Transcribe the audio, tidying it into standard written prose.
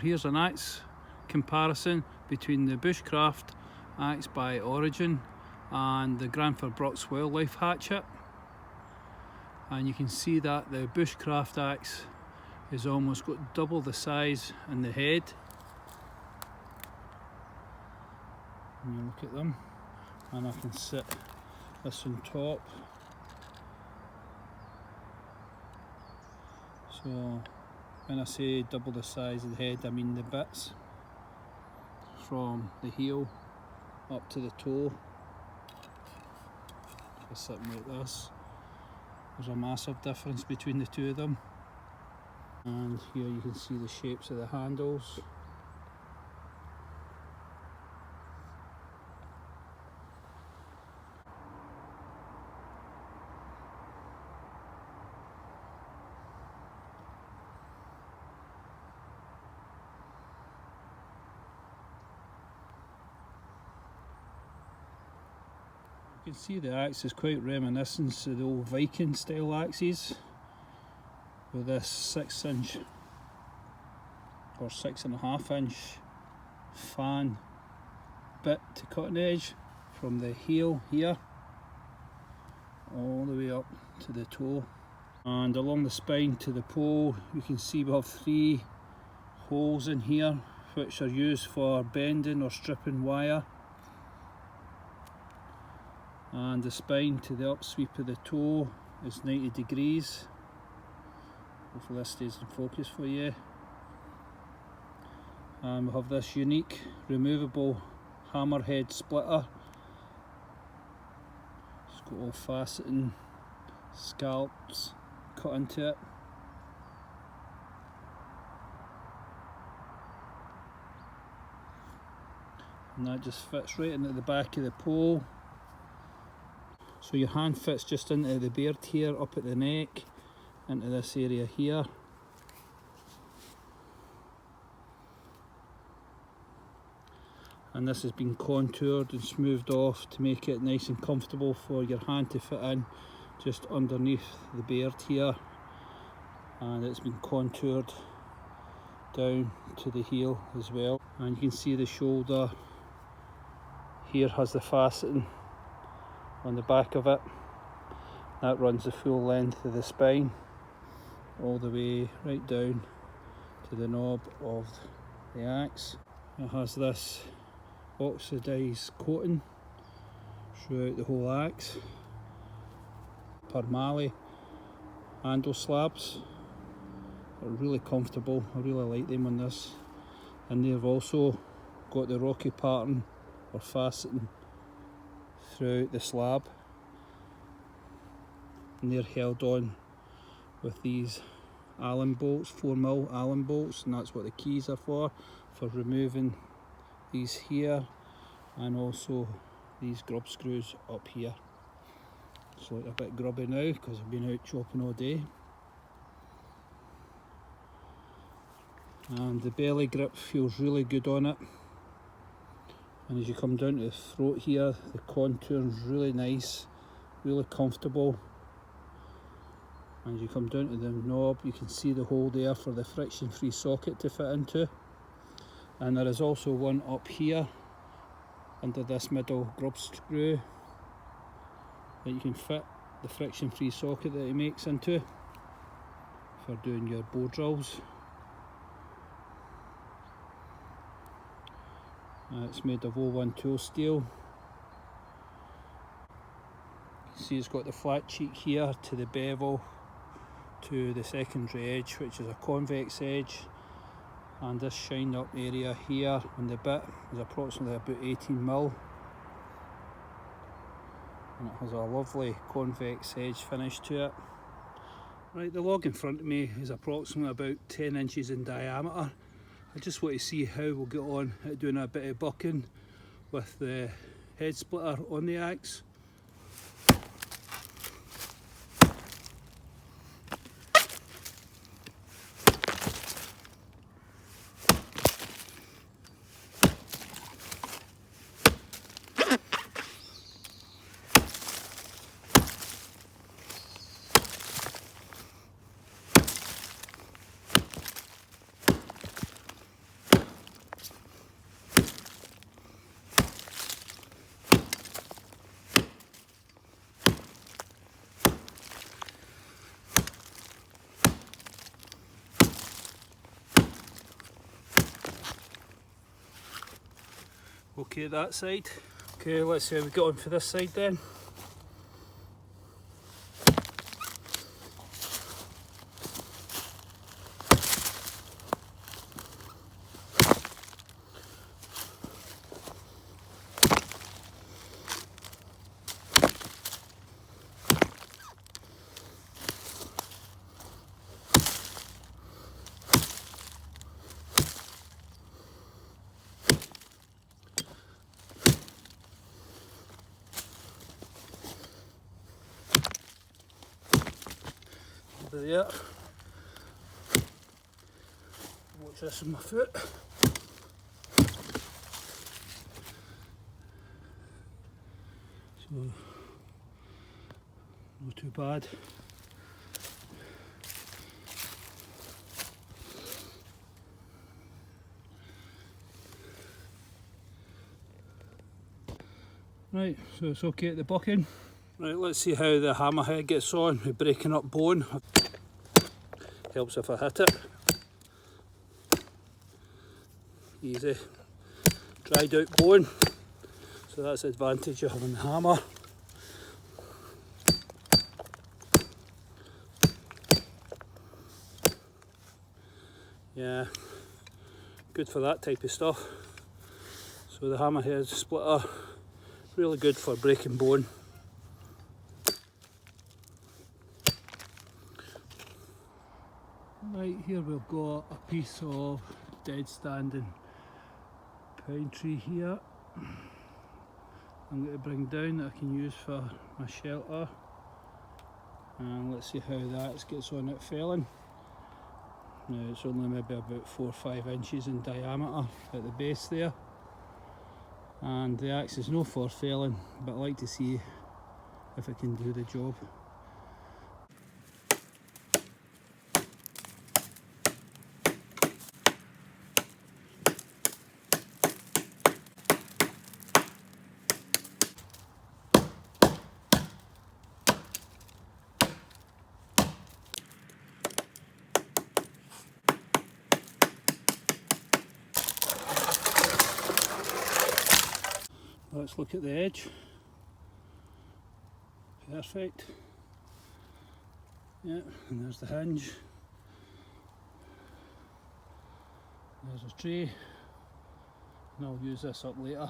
Here's an axe comparison between the Bushcraft Axe by Origin and the Granford Brooks Wildlife Hatchet, and you can see that the Bushcraft Axe is almost got double the size in the head. And you look at them, and I can sit this on top. So when I say double the size of the head, I mean the bits from the heel up to the toe. Just something like this. There's a massive difference between the two of them. And here you can see the shapes of the handles. You can see the axe is quite reminiscent of the old Viking style axes, with this 6-inch or 6.5-inch fan bit to cutting edge from the heel here all the way up to the toe, and along the spine to the pole you can see we have 3 holes in here which are used for bending or stripping wire. And the spine to the upsweep of the toe is 90 degrees. Hopefully this stays in focus for you. And we have this unique removable hammerhead splitter. It's got all faceting scalps cut into it. And that just fits right into the back of the pole. So your hand fits just into the beard here, up at the neck, into this area here. And this has been contoured and smoothed off to make it nice and comfortable for your hand to fit in just underneath the beard here. And it's been contoured down to the heel as well. And you can see the shoulder here has the faceting on the back of it. That runs the full length of the spine all the way right down to the knob of the axe. It has this oxidised coating throughout the whole axe. Parmali handle slabs are really comfortable. I really like them on this, and they've also got the rocky pattern or faceting throughout the slab, and they're held on with these Allan bolts, 4mm Allan bolts, and that's what the keys are for removing these here, and also these grub screws up here. It's like a bit grubby now because I've been out chopping all day. And the belly grip feels really good on it. And as you come down to the throat here, the contour is really nice, really comfortable. And as you come down to the knob, you can see the hole there for the friction-free socket to fit into. And there is also one up here under this middle grub screw that you can fit the friction-free socket that it makes into for doing your bow drills. It's made of 01 tool steel. You can see it's got the flat cheek here to the bevel to the secondary edge, which is a convex edge, and this shined up area here on the bit is approximately about 18mm, and it has a lovely convex edge finish to it. Right, the log in front of me is approximately about 10 inches in diameter. I just want to see how we'll get on at doing a bit of bucking with the head splitter on the axe. Okay, that side. Okay, let's see how we get on for this side then. There. Watch this on my foot. So, not too bad. Right, so it's okay at the bucking. Right, let's see how the hammerhead gets on with breaking up bone. Helps if I hit it. Easy. Dried out bone. So that's the advantage of having the hammer. Yeah, good for that type of stuff. So the hammerhead splitter, really good for breaking bone. Right, here we've got a piece of dead standing pine tree here. I'm going to bring down that I can use for my shelter. And let's see how that gets on at felling. Now it's only maybe about 4 or 5 inches in diameter at the base there. And the axe is no for felling, but I like to see if it can do the job. Let's look at the edge. Perfect. Yeah, and there's the hinge. There's a tray, and I'll use this up later.